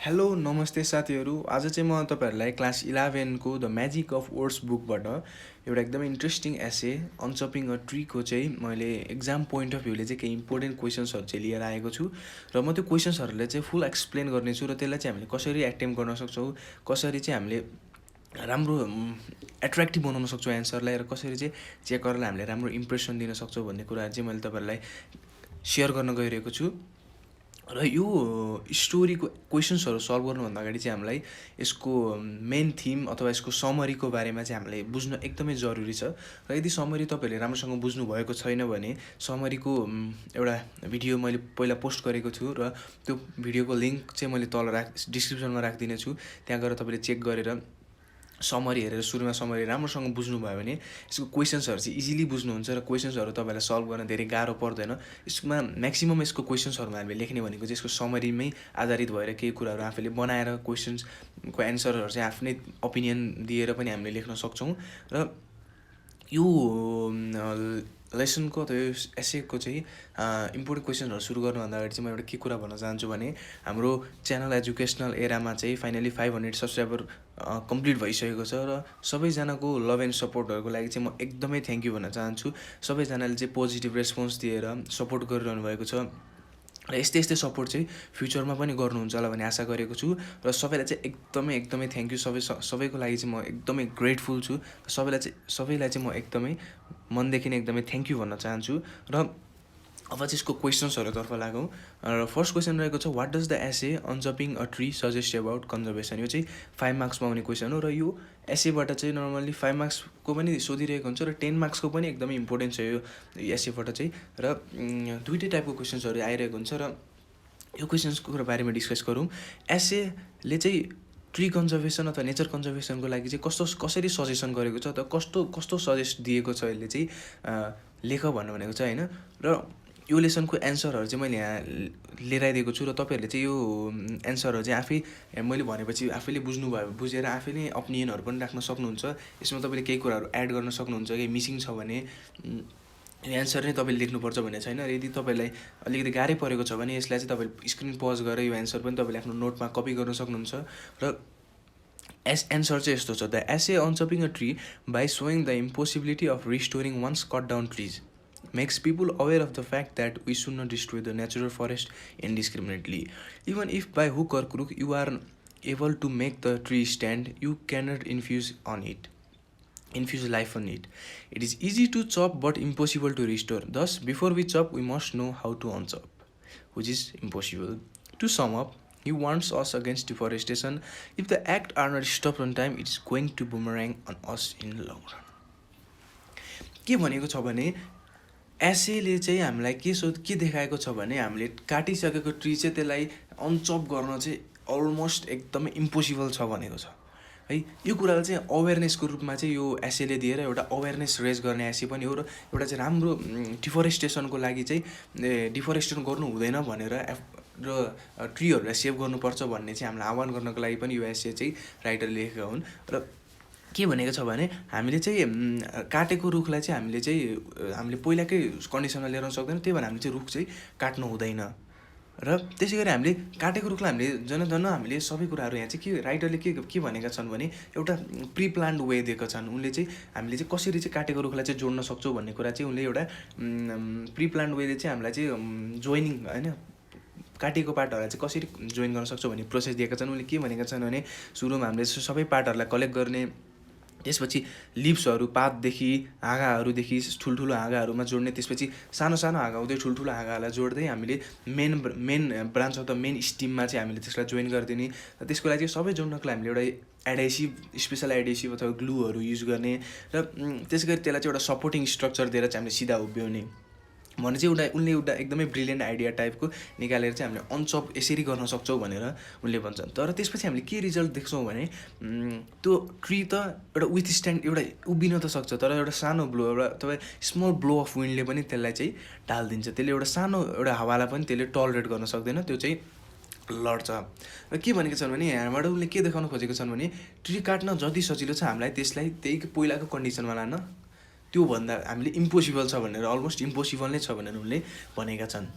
Hello नमस्ते साथीहरू। आज चाहिँ म तपाईँहरूलाई क्लास 11 को द म्याजिक अफ वर्ड्स बुकबाट एउटा एकदमै इन्ट्रेस्टिङ एसे अनचपिङ अ ट्रीको चाहिँ मैले एक्जाम पोइन्ट अफ भ्यूले चाहिँ केही इम्पोर्टेन्ट क्वेसन्सहरू चाहिँ लिएर आएको छु र म त्यो क्वेसन्सहरूलाई चाहिँ फुल एक्सप्लेन गर्नेछु र त्यसलाई चाहिँ हामीले कसरी एटेम्प गर्न सक्छौँ, कसरी चाहिँ हामीले राम्रो एट्र्याक्टिभ बनाउन सक्छौँ एन्सरलाई र कसरी चाहिँ चेकरलाई हामीले राम्रो इम्प्रेसन दिन सक्छौँ भन्ने कुराहरू चाहिँ मैले तपाईँहरूलाई सेयर गर्न गइरहेको छु। र यो स्टोरीको क्वेसन्सहरू सल्भ गर्नुभन्दा अगाडि चाहिँ हामीलाई यसको मेन थिम अथवा यसको समरीको बारेमा चाहिँ हामीले बुझ्न एकदमै जरुरी छ। र यदि समरी तपाईँहरूले राम्रोसँग बुझ्नुभएको छैन भने समरीको एउटा भिडियो मैले पहिला पोस्ट गरेको छु र त्यो भिडियोको लिङ्क चाहिँ मैले तल डिस्क्रिप्सनमा राखिदिनेछु। त्यहाँ गएर तपाईँले चेक गरेर समरी हेरेर सुरुमा समरी राम्रोसँग बुझ्नुभयो भने यसको क्वेसन्सहरू चाहिँ इजिली बुझ्नुहुन्छ र क्वेसन्सहरू तपाईँलाई सल्भ गर्न धेरै गाह्रो पर्दैन। यसमा म्याक्सिमम यसको क्वेसन्सहरूमा हामीले लेख्ने भनेको चाहिँ यसको समरीमै आधारित भएर केही कुराहरू आफैले बनाएर क्वेसन्सको एन्सरहरू चाहिँ आफ्नै ओपिनियन दिएर पनि हामीले लेख्न सक्छौँ। र यो लेसनको अथवा यो एसेको चाहिँ इम्पोर्टेन्ट क्वेसन्सहरू सुरु गर्नुभन्दा अगाडि चाहिँ म एउटा के कुरा भन्न चाहन्छु भने हाम्रो च्यानल एजुकेसनल एरामा चाहिँ फाइनली 500 सब्सक्राइबर कम्प्लिट भइसकेको छ र सबैजनाको लभ एन्ड सपोर्टहरूको लागि चाहिँ म एकदमै थ्याङ्क यू भन्न चाहन्छु। सबैजनाले चाहिँ पोजिटिभ रेस्पोन्स दिएर सपोर्ट गरिरहनु भएको छ र यस्तै सपोर्ट चाहिँ फ्युचरमा पनि गर्नुहुन्छ होला भन्ने आशा गरेको छु। र सबैलाई चाहिँ एकदमै थ्याङ्क यू। सबैको लागि चाहिँ म एकदमै ग्रेटफुल छु। सबैलाई चाहिँ म एकदमै मनदेखि नै एकदमै थ्याङ्क यू भन्न चाहन्छु। र अब चाहिँ यसको क्वेसन्सहरूतर्फ लागौँ। र फर्स्ट क्वेसन रहेको छ, what does the essay unchopping a tree suggest about conservation. यो चाहिँ 5 मार्क्समा आउने क्वेसन हो र यो एसेबाट चाहिँ नर्मल्ली 5 मार्क्सको पनि सोधिरहेको हुन्छ र 10 मार्क्सको पनि एकदमै इम्पोर्टेन्ट छ यो एसेबाट चाहिँ। र दुईटै टाइपको क्वेसन्सहरू आइरहेको हुन्छ र यो क्वेसन्सको बारेमा डिस्कस गरौँ। एसेले चाहिँ ट्री कन्जर्भेसन अथवा नेचर कन्जर्भेसनको लागि चाहिँ कसरी सजेसन गरेको छ अथवा कस्तो सजेस्ट दिएको छ यसले चाहिँ लेख भन्नु भनेको छ होइन। र यो लेसनको एन्सरहरू चाहिँ मैले यहाँ लिएर आइदिएको छु र तपाईँहरूले चाहिँ यो एन्सरहरू चाहिँ आफै मैले भनेपछि आफैले बुझेर आफै नै ओपिनियनहरू पनि राख्न सक्नुहुन्छ। यसमा तपाईँले केही कुराहरू एड गर्न सक्नुहुन्छ, केही मिसिङ छ भने एन्सर नै तपाईँले लेख्नुपर्छ भन्ने छैन। र यदि तपाईँलाई अलिकति गाह्रै परेको छ भने यसलाई चाहिँ तपाईँले स्क्रिन पज गरेर यो एन्सर पनि तपाईँले आफ्नो नोटमा कपी गर्न सक्नुहुन्छ। र एन्सर चाहिँ यस्तो छ, the essay unchopping a tree by showing the impossibility of restoring once cut down trees makes people aware of the fact that we should not destroy the natural forest indiscriminately. Even if by hook or crook you are able to make the tree stand, you cannot infuse life on it. It is easy to chop but impossible to restore. Thus, before we chop, we must know how to unchop, which is impossible. To sum up, he warns us against deforestation. If the act are not stopped on time, it is going to boomerang on us in the long run. के भनेको छ भने एसेले चाहिँ हामीलाई के देखाएको छ भने हामीले काटिसकेको ट्री चाहिँ त्यसलाई अनचप गर्न चाहिँ अलमोस्ट एकदमै इम्पोसिबल छ भनेको छ है। यो कुरालाई चाहिँ अवेरनेसको रूपमा चाहिँ यो एसेले दिएर एउटा अवेरनेस रेज गर्ने एसे पनि हो र एउटा चाहिँ राम्रो डिफोरेस्टेसनको लागि चाहिँ डिफोरेस्टेसन गर्नु हुँदैन भनेर र ट्रीहरूलाई सेभ गर्नुपर्छ भन्ने चाहिँ हामीलाई आह्वान गर्नको लागि पनि यो एसे चाहिँ राइटरले लेखेका हुन्। र के भनेको छ भने हामीले चाहिँ काटेको रुखलाई चाहिँ हामीले पहिलाकै कन्डिसनमा लिएर सक्दैन, त्यही भएर हामीले चाहिँ रुख चाहिँ काट्नु हुँदैन। र त्यसै गरी हामीले काटेको रुखलाई हामीले हामीले सबै कुराहरू यहाँ चाहिँ के राइटरले के भनेका छन् भने एउटा प्री प्लान्ड वे दिएका छन्। उनले चाहिँ हामीले चाहिँ कसरी चाहिँ काटेको रुखलाई चाहिँ जोड्न सक्छौँ भन्ने कुरा चाहिँ उनले एउटा प्री प्लान्ड वेले चाहिँ हामीलाई चाहिँ जोइनिङ होइन काटेको पार्टहरूलाई चाहिँ कसरी जोइन गर्न सक्छौँ भन्ने प्रोसेस दिएका छन्। उनले के भनेका छन् भने सुरुमा हामीले सबै पार्टहरूलाई कलेक्ट गर्ने, त्यसपछि लिप्सहरू पातदेखि हाँगाहरूदेखि ठुल्ठुलो हाँगाहरूमा जोड्ने, त्यसपछि सानो हाँगा हुँदै ठुल्ठुलो हाँगाहरूलाई जोड्दै हामीले main branch of the main स्टिममा चाहिँ हामीले त्यसलाई जोइन गरिदिने। र त्यसको लागि चाहिँ सबै जोड्नको लागि हामीले एउटा स्पेसल एडेसिभ अथवा ग्लुहरू युज गर्ने र त्यसै गरी त्यसलाई चाहिँ एउटा सपोर्टिङ स्ट्रक्चर दिएर चाहिँ हामीले सिधा उभ्याउने भने चाहिँ उनले एउटा एकदमै ब्रिलियन्ट आइडिया टाइपको निकालेर चाहिँ हामीले अनचप यसरी गर्न सक्छौँ भनेर उनले भन्छन्। तर त्यसपछि हामीले के रिजल्ट देख्छौँ भने त्यो ट्री त एउटा विथ स्ट्यान्ड एउटा उभिन त सक्छ, तर एउटा सानो ब्लो तपाईँ स्मल ब्लो अफ विन्डले पनि त्यसलाई चाहिँ ढालिदिन्छ। त्यसले एउटा सानो एउटा हावालाई पनि त्यसले टलरेट गर्न सक्दैन, त्यो चाहिँ लड्छ। र के भनेको छन् भने यहाँबाट उनले के देखाउन खोजेको छन् भने ट्री काट्न जति सजिलो छ हामीलाई त्यसलाई त्यही पहिलाको कन्डिसनमा लान त्योभन्दा हामीले इम्पोसिबल छ भनेर, अलमोस्ट इम्पोसिबल नै छ भनेर उनले भनेका छन्।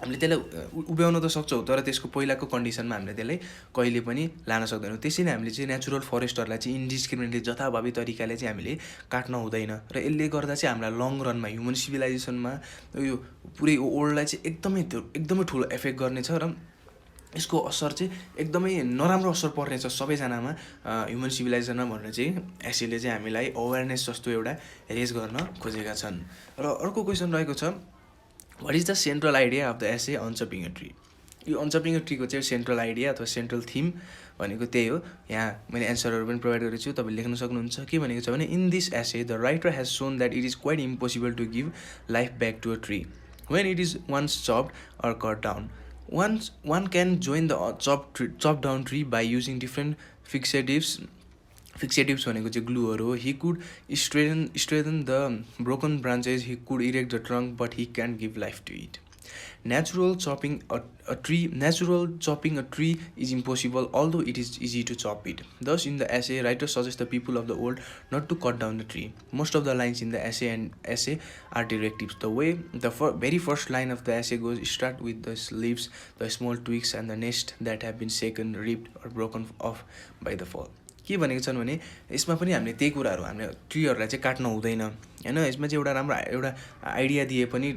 हामीले त्यसलाई उभ्याउन त सक्छौँ, तर त्यसको पहिलाको कन्डिसनमा हामीले त्यसलाई कहिले पनि लान सक्दैनौँ। त्यसैले हामीले चाहिँ नेचुरल फरेस्टहरूलाई चाहिँ इन्डिस्क्रिमिनेटली जथाभावी तरिकाले चाहिँ हामीले काट्न हुँदैन र यसले गर्दा चाहिँ हामीलाई लङ रनमा ह्युमन सिभिलाइजेसनमा यो पुरै वर्ल्डलाई चाहिँ एकदमै ठुलो इफेक्ट गर्नेछ र यसको असर चाहिँ एकदमै नराम्रो असर पर्नेछ सबैजनामा, ह्युमन सिभिलाइजेसनमा भनेर चाहिँ एसेले चाहिँ हामीलाई अवेरनेस जस्तो एउटा रेज गर्न खोजेका छन्। र अर्को क्वेसन रहेको छ, what is the central idea of the essay unchopping a tree? यो अनचपिङ अ ट्रीको चाहिँ सेन्ट्रल आइडिया अथवा सेन्ट्रल थिम भनेको त्यही हो। यहाँ मैले एन्सरहरू पनि प्रोभाइड गरेको छु, तपाईँले लेख्न सक्नुहुन्छ। के भनेको छ भने, in this essay the writer has shown that it is quite impossible to give life back to a tree when it is once chopped or cut down. One can join the chop down tree by using different fixatives भनेको चाहिँ ग्लूहरू हो. He could straighten the broken branches, he could erect the trunk, but he can't give life to it. Natural chopping a tree is impossible, although it is easy to chop it. Thus, in the essay, writer suggests the people of the world not to cut down the tree. Most of the lines in the essay are directives. The very first line of the essay goes, start with the leaves, the small twigs, and the nest that have been shaken, ripped, or broken off by the fall. के भनेको छन् भने, यसमा पनि हामीले त्यही कुराहरू, हामीले ट्रीहरूलाई चाहिँ काट्न हुँदैन हैन. यसमा चाहिँ एउटा राम्रो एउटा आइडिया दिए पनि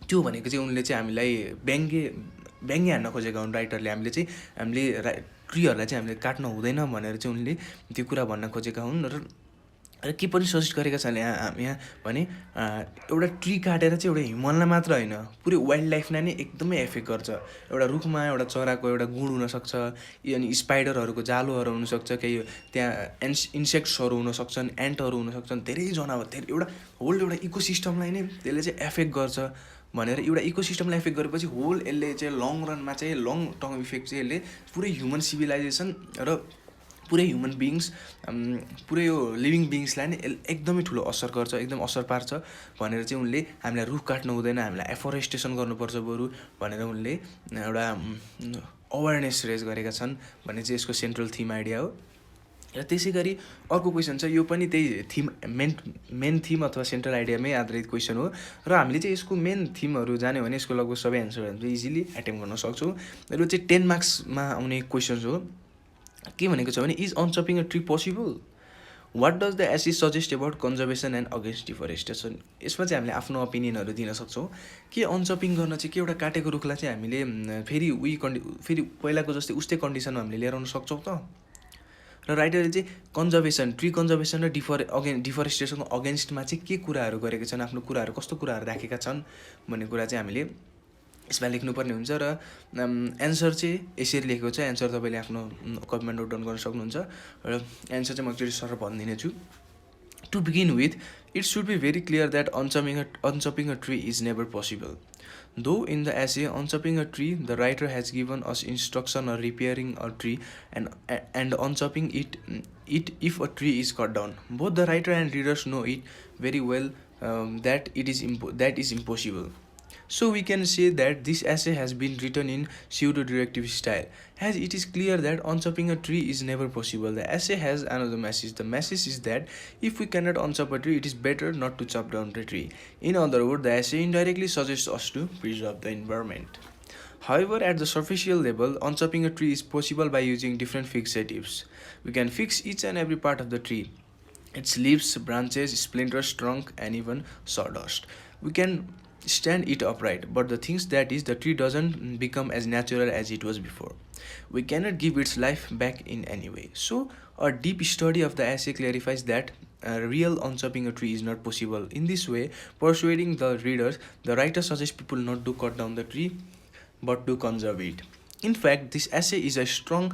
त्यो भनेको चाहिँ उनले चाहिँ हामीलाई व्यङ्ग्य हान्न खोजेका हुन् राइटरले. हामीले ट्रीहरूलाई चाहिँ हामीले काट्न हुँदैन भनेर चाहिँ उनले त्यो कुरा भन्न खोजेका हुन्. र के पनि सजेस्ट गरेका छन् यहाँ भने, एउटा ट्री काटेर चाहिँ एउटा ह्युमनलाई मात्र होइन, पुरै वाइल्ड लाइफलाई नै एकदमै एफेक्ट गर्छ. एउटा रुखमा एउटा चराको एउटा गुण हुनसक्छ, अनि स्पाइडरहरूको जालोहरू हुनसक्छ, केही त्यहाँ इन्सेक्ट्सहरू हुनसक्छन्, एन्टहरू हुनसक्छन्, धेरै जनावर, एउटा होल एउटा इकोसिस्टमलाई नै त्यसले चाहिँ एफेक्ट गर्छ भनेर. एउटा इकोसिस्टमलाई एफेक्ट गरेपछि होल यसले चाहिँ लङ रनमा चाहिँ लङ टर्म इफेक्ट चाहिँ यसले पुरै ह्युमन सिभिलाइजेसन र पुरै ह्युमन बिङ्स, पुरै यो लिभिङ बिङ्सलाई नै एकदमै ठुलो असर गर्छ, एकदम असर पार्छ भनेर चाहिँ उनले हामीलाई रुख काट्नु हुँदैन, हामीलाई एफोरेस्टेसन गर्नुपर्छ बरु भनेर उनले एउटा अवेरनेस रेज गरेका छन् भन्ने चाहिँ यसको सेन्ट्रल थिम आइडिया हो. र त्यसै गरी अर्को क्वेसन छ, यो पनि त्यही थिम मेन थिम अथवा सेन्ट्रल आइडियामै आधारित क्वेसन हो. र हामीले चाहिँ यसको मेन थिमहरू जान्यो भने यसको लगभग सबै एन्सरहरू चाहिँ इजिली एटेम्प गर्न सक्छौँ. र यो चाहिँ 10 मार्क्समा आउने क्वेसन्स हो. के भनेको छ भने, is unchopping a tree possible? What does the essay suggest about conservation and against deforestation? यसमा चाहिँ हामीले आफ्नो ओपिनियनहरू दिन सक्छौँ. के अनचपिङ गर्न चाहिँ के एउटा काटेको रुखलाई चाहिँ हामीले फेरि पहिलाको जस्तै उस्तै कन्डिसनमा हामीले लिएर आउन सक्छौँ त? र राइटरले चाहिँ ट्री कन्जर्भेसन र डिफरेस्टेसनको अगेन्स्टमा चाहिँ के कुराहरू गरेका छन्, आफ्नो कुराहरू कस्तो कुराहरू राखेका छन् भन्ने कुरा चाहिँ हामीले यसमा लेख्नुपर्ने हुन्छ. र एन्सर चाहिँ यसरी लेखेको छ. एन्सर तपाईँले आफ्नो कपीमा नोट डाउन गर्न सक्नुहुन्छ. र एन्सर चाहिँ म एकचोटि सर भनिदिनेछु. To begin with, it should be very clear that unchopping a tree is never possible. Though in the essay Unchopping a Tree, the writer has given us instruction on repairing a tree and unchopping it if a tree is cut down. Both the writer and readers know it very well that is impossible. So we can say that this essay has been written in pseudo-directive style, as it is clear that unchopping a tree is never possible. The essay has another message. The message is that if we cannot unchop a tree, it is better not to chop down the tree. In other words, the essay indirectly suggests us to preserve the environment. However, at the superficial level, unchopping a tree is possible by using different fixatives. We can fix each and every part of the tree, its leaves, branches, splinters, trunk, and even sawdust. We can stand it upright, but the thing that is, the tree doesn't become as natural as it was before. We cannot give its life back in any way. So a deep study of the essay clarifies that real unchopping a tree is not possible. In this way, persuading the readers, the writer suggests people not to cut down the tree but to conserve it. In fact, this essay is a strong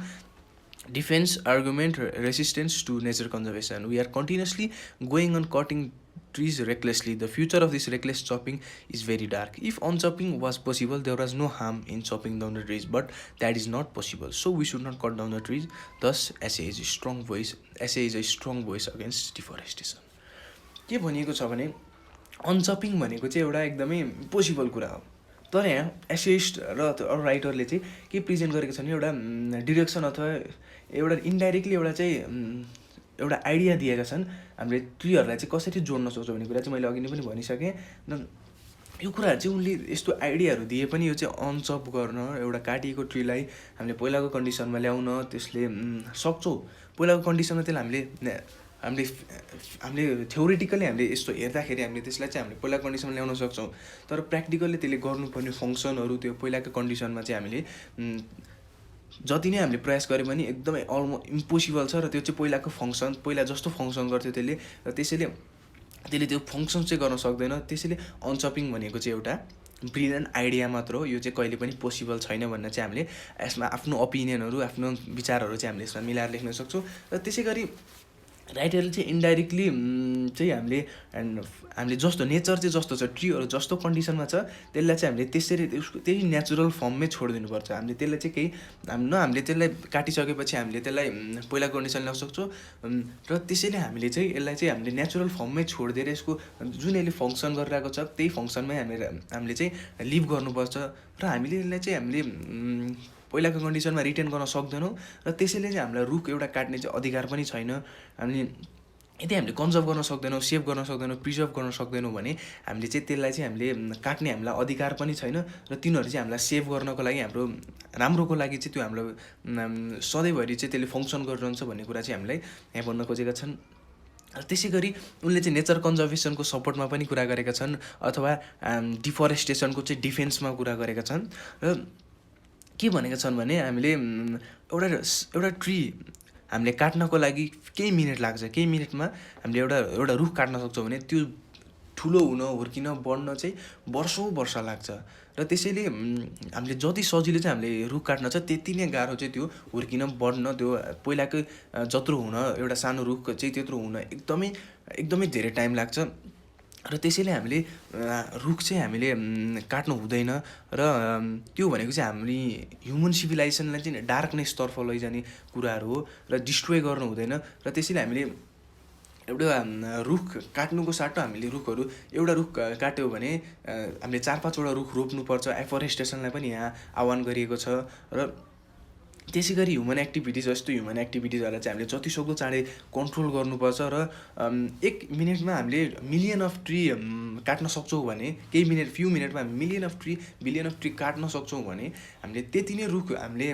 defense argument resistance to nature conservation. We are continuously going on cutting trees recklessly. The future of this reckless chopping is very dark. If unchopping was possible, there was no harm in chopping down the trees, but that is not possible. So we should not cut down the trees. Thus, essay is a strong voice against deforestation. के भनिएको छ भने, अनचपिङ भनेको चाहिँ एउटा एकदमै impossible कुरा हो. तर यहाँ एसेइस्ट र राइटरले चाहिँ के प्रेजेन्ट गरेको छ भने, एउटा डिरेक्सन अथवा एउटा इन्डाइरेक्टली एउटा आइडिया दिएका छन् हामीले ट्रीहरूलाई चाहिँ कसरी जोड्न सक्छौँ भन्ने कुरा चाहिँ मैले अघि नै पनि भनिसकेँ. यो कुराहरू चाहिँ उनले यस्तो आइडियाहरू दिए पनि यो चाहिँ अनचप गर्न एउटा काटिएको ट्रीलाई हामीले पहिलाको कन्डिसनमा ल्याउन त्यसले सक्छौँ। पहिलाको कन्डिसनमा त्यसलाई हामीले थ्योरिटिकली हामीले यस्तो हेर्दाखेरि हामीले त्यसलाई चाहिँ हामीले पहिलाको कन्डिसनमा ल्याउन सक्छौँ। तर प्र्याक्टिकल्ली त्यसले गर्नुपर्ने फङ्सनहरू त्यो पहिलाको कन्डिसनमा चाहिँ हामीले जति नै हामीले प्रयास गरे पनि एकदमै इम्पोसिबल छ र त्यो चाहिँ पहिलाको फङ्सन पहिला जस्तो फङ्सन गर्थ्यो त्यसले र त्यसैले त्यो फङ्सन चाहिँ गर्न सक्दैन। त्यसैले अनचपिङ भनेको चाहिँ एउटा ब्रिलियन्ट आइडिया मात्र हो, यो चाहिँ कहिले पनि पोसिबल छैन भनेर चाहिँ हामीले यसमा आफ्नो ओपिनियनहरू आफ्नो विचारहरू चाहिँ हामीले यसमा मिलाएर लेख्न सक्छौँ। र त्यसै गरी राइटरले चाहिँ इन्डाइरेक्टली चाहिँ हामीले जस्तो नेचर चाहिँ जस्तो छ ट्रीहरू जस्तो कन्डिसनमा छ त्यसलाई चाहिँ हामीले त्यसरी त्यही नेचुरल फर्ममै छोडिदिनुपर्छ। हामीले त्यसलाई चाहिँ केही हामीले त्यसलाई काटिसकेपछि हामीले त्यसलाई पहिला कन्डिसन ल्याउन सक्छौँ र त्यसैले हामीले चाहिँ यसलाई चाहिँ हामीले नेचुरल फर्ममै छोडिदिएर यसको जुन यसले फङ्सन गरिरहेको छ त्यही फङ्सनमै हामीले चाहिँ लिभ गर्नुपर्छ र हामीले यसलाई चाहिँ हामीले पहिलाको कन्डिसनमा रिटेन गर्न सक्दैनौँ र त्यसैले चाहिँ हामीलाई रुख एउटा काट्ने चाहिँ अधिकार पनि छैन। हामी यदि हामीले कन्जर्भ गर्न सक्दैनौँ सेभ गर्न सक्दैनौँ प्रिजर्भ गर्न सक्दैनौँ भने हामीले चाहिँ त्यसलाई चाहिँ हामीले काट्ने हामीलाई अधिकार पनि छैन र तिनीहरू चाहिँ हामीलाई सेभ गर्नको लागि हाम्रो राम्रोको लागि चाहिँ त्यो हाम्रो सधैँभरि चाहिँ त्यसले फङ्सन गरिरहन्छ भन्ने कुरा चाहिँ हामीलाई यहाँ भन्न खोजेका छन्। र त्यसै गरी उनले चाहिँ नेचर कन्जर्भेसनको सपोर्टमा पनि कुरा गरेका छन् अथवा डिफरेस्टेसनको चाहिँ डिफेन्समा कुरा गरेका छन्। र के भनेका छन् भने हामीले एउटा ट्री हामीले काट्नको लागि केही मिनट लाग्छ, केही मिनटमा हामीले एउटा रुख काट्न सक्छौँ भने त्यो ठुलो हुन हुर्किन बढ्न चाहिँ वर्षौँ वर्ष लाग्छ। र त्यसैले हामीले जति सजिलो चाहिँ हामीले रुख काट्न छ त्यति नै गाह्रो चाहिँ त्यो हुर्किन बढ्न त्यो पहिलाकै जत्रो हुन एउटा सानो रुख चाहिँ त्यत्रो हुन एकदमै धेरै टाइम लाग्छ। र त्यसैले हामीले रुख चाहिँ हामीले काट्नु हुँदैन र त्यो भनेको चाहिँ हामी ह्युमन सिभिलाइजेसनलाई चाहिँ डार्कनेसतर्फ लैजाने कुराहरू हो र डिस्ट्रोय गर्नु हुँदैन। र त्यसैले हामीले एउटा रुख काट्नुको साटो हामीले एउटा रुख काट्यो भने हामीले 4-5वटा रुख रोप्नुपर्छ। एफोरेस्टेसनलाई पनि यहाँ आह्वान गरिएको छ। र त्यसै गरी ह्युमन एक्टिभिटिज जस्तो ह्युमन एक्टिभिटिजहरूलाई चाहिँ हामीले जतिसक्दो चाँडै कन्ट्रोल गर्नुपर्छ। र 1 मिनटमा हामीले मिलियन अफ ट्री काट्न सक्छौँ भने फ्यु मिनटमा हामी million of tree billion of tree काट्न सक्छौँ भने हामीले त्यति नै रुख हामीले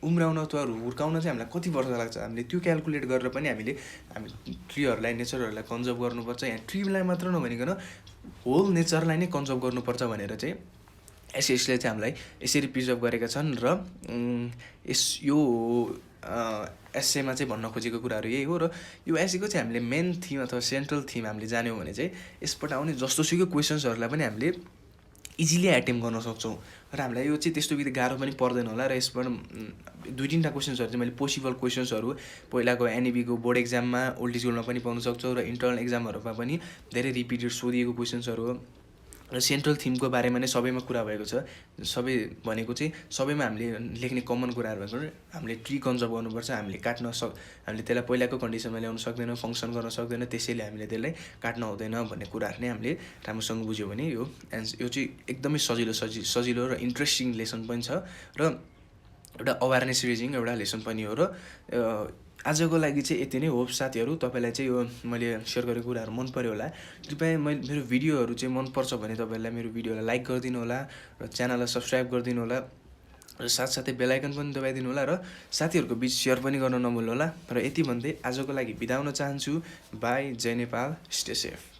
उम्राउन अथवा हुर्काउन चाहिँ हामीलाई कति वर्ष लाग्छ हामीले त्यो क्यालकुलेट गरेर पनि हामी ट्रीहरूलाई नेचरहरूलाई कन्जर्भ गर्नुपर्छ। यहाँ ट्रीलाई मात्र नभनिकन होल नेचरलाई नै कन्जर्भ गर्नुपर्छ भनेर चाहिँ यसले चाहिँ हामीलाई यसरी प्रिजर्भ गरेका छन्। र यो एसेमा चाहिँ भन्न खोजेको कुराहरू यही हो। र यो एसेको चाहिँ हामीले मेन थिम अथवा सेन्ट्रल थिम हामीले जान्यौँ भने चाहिँ यसबाट आउने जस्तोसुकै क्वेसन्सहरूलाई पनि हामीले इजिली एटेम्प गर्न सक्छौँ र हामीलाई यो चाहिँ त्यस्तो बित्तिकै गाह्रो पनि पर्दैन होला। र यसबाट 2-3टा क्वेसन्सहरू चाहिँ मैले पोसिबल क्वेसन्सहरू पहिलाको एनइबीको बोर्ड एक्जाममा ओल्ड इज गोल्डमा पनि पाउन सक्छौँ र इन्टरनल एक्जामहरूमा पनि धेरै रिपिटेड सोधिएको क्वेसन्सहरू हो। र सेन्ट्रल थिमको बारेमा नै सबैमा कुरा भएको छ। भनेको चाहिँ सबैमा हामीले लेख्ने कमन कुराहरू भएको हामीले ट्री कन्जर्भ गर्नुपर्छ, हामीले हामीले त्यसलाई पहिलाको कन्डिसनमा ल्याउन सक्दैनौँ, फङ्सन गर्न सक्दैनौँ, त्यसैले हामीले त्यसलाई काट्न हुँदैन भन्ने कुराहरू नै हामीले राम्रोसँग बुझ्यो भने यो चाहिँ एकदमै सजिलो र इन्ट्रेस्टिङ लेसन पनि छ र एउटा अवेरनेस रेजिङ एउटा लेसन पनि हो। र आजको लागि चाहिँ यति नै हो साथीहरू। तपाईँलाई चाहिँ यो मैले सेयर गरेको कुराहरू मन पऱ्यो होला। कृपया मेरो भिडियोहरू चाहिँ मनपर्छ भने तपाईँहरूलाई मेरो भिडियोलाई लाइक गरिदिनु होला र च्यानललाई सब्सक्राइब गरिदिनु होला र साथसाथै बेल आइकन पनि दबाइदिनु होला र साथीहरूको बिच सेयर पनि गर्न नभुल्नु होला। र यति भन्दै आजको लागि बिदा हुन चाहन्छु। बाई, जय नेपाल, स्टे सेफ।